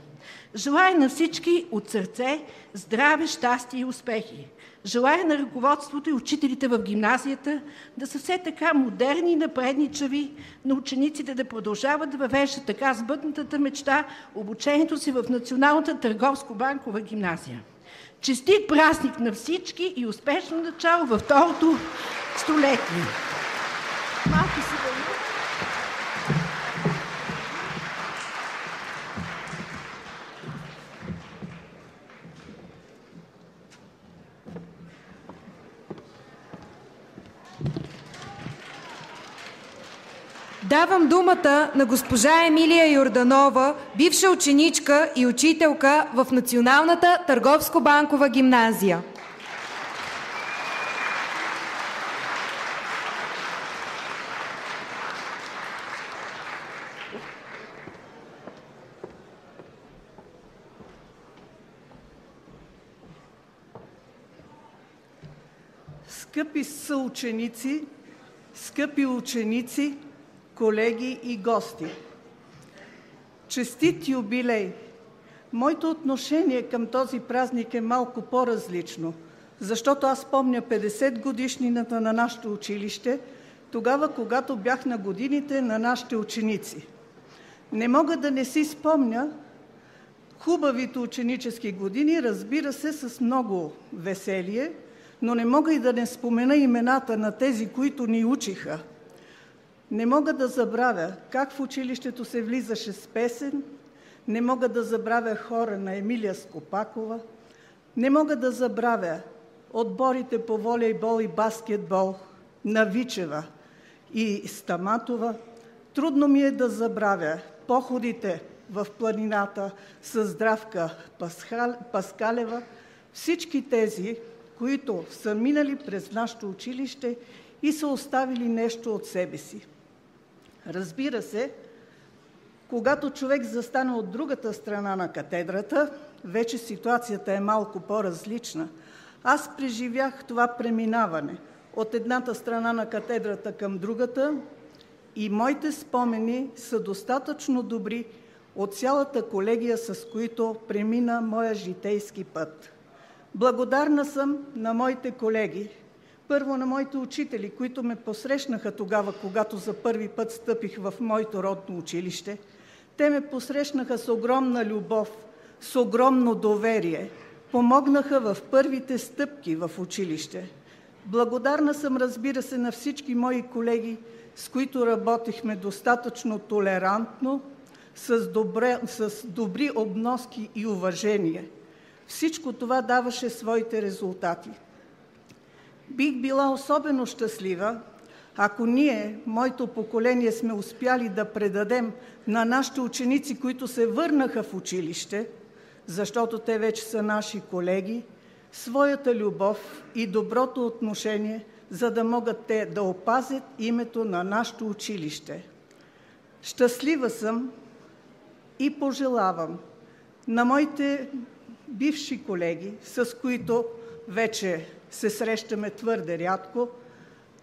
Speaker 15: Желая на всички от сърце здраве, щастие и успехи. Желая на ръководството и учителите в гимназията да са все така модерни и напредничави, на учениците да продължават да въвеждат така сбъднатата мечта обучението си в Националната търговско-банкова гимназия. Честит празник на всички и успешно начало във второто столетие! Малко си
Speaker 2: Давам думата на госпожа Емилия Йорданова, бивша ученичка и учителка в Националната търговско-банкова гимназия.
Speaker 16: Скъпи съученици, скъпи ученици, колеги и гости! Честит юбилей! Моето отношение към този празник е малко по-различно, защото аз помня 50 годишнината на нашето училище, тогава, когато бях на годините на нашите ученици. Не мога да не си спомня хубавите ученически години, разбира се, с много веселие, но не мога и да не спомена имената на тези, които ни учиха. Не мога да забравя как в училището се влизаше с песен, не мога да забравя хора на Емилия Скопакова, не мога да забравя отборите по волейбол и баскетбол на Вичева и Стаматова. Трудно ми е да забравя походите в планината с Здравка Паскалева, всички тези, които са минали през нашето училище и са оставили нещо от себе си. Разбира се, когато човек застане от другата страна на катедрата, вече ситуацията е малко по-различна. Аз преживях това преминаване от едната страна на катедрата към другата и моите спомени са достатъчно добри от цялата колегия, с които премина моя житейски път. Благодарна съм на моите колеги, първо на моите учители, които ме посрещнаха тогава, когато за първи път стъпих в моето родно училище. Те ме посрещнаха с огромна любов, с огромно доверие, помогнаха в първите стъпки в училище. Благодарна съм, разбира се, на всички мои колеги, с които работихме достатъчно толерантно, с добри обноски и уважение. Всичко това даваше своите резултати. Бих била особено щастлива, ако ние, моето поколение, сме успяли да предадем на нашите ученици, които се върнаха в училище, защото те вече са наши колеги, своята любов и доброто отношение, за да могат те да опазят името на нашето училище. Щастлива съм и пожелавам на моите бивши колеги, с които вече се срещаме твърде рядко,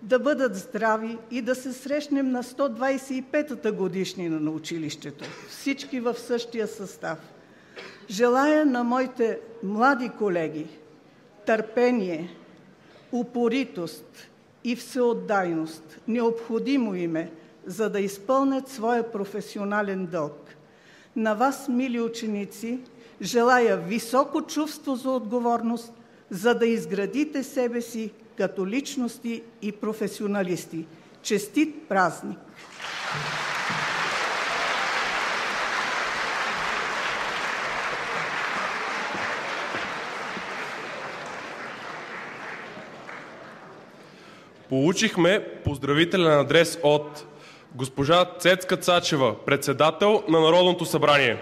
Speaker 16: да бъдат здрави и да се срещнем на 125-та годишнина на училището, всички в същия състав. Желая на моите млади колеги търпение, упоритост и всеотдайност, необходимо им е, за да изпълнят своя професионален дълг. На вас, мили ученици, желая високо чувство за отговорност, за да изградите себе си като личности и професионалисти. Честит празник!
Speaker 1: Получихме поздравителен адрес от госпожа Цецка Цачева, председател на Народното събрание.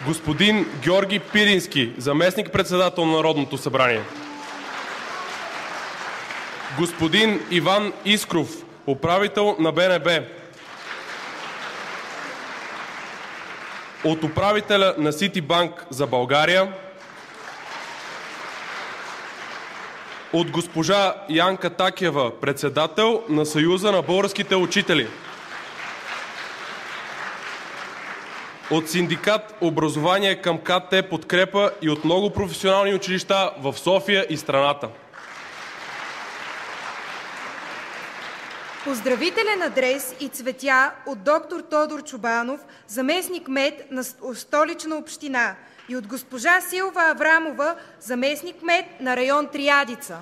Speaker 1: Господин Георги Пирински, заместник-председател на Народното събрание. Господин Иван Искров, управител на БНБ. От управителя на Ситибанк за България. От госпожа Янка Такева, председател на Съюза на българските учители. От синдикат Образование към КТ Подкрепа и от много професионални училища в София и страната.
Speaker 2: Поздравителен адрес и цветя от доктор Тодор Чубанов, заместник-кмет на Столична община, и от госпожа Силва Аврамова, заместник-кмет на район Триадица.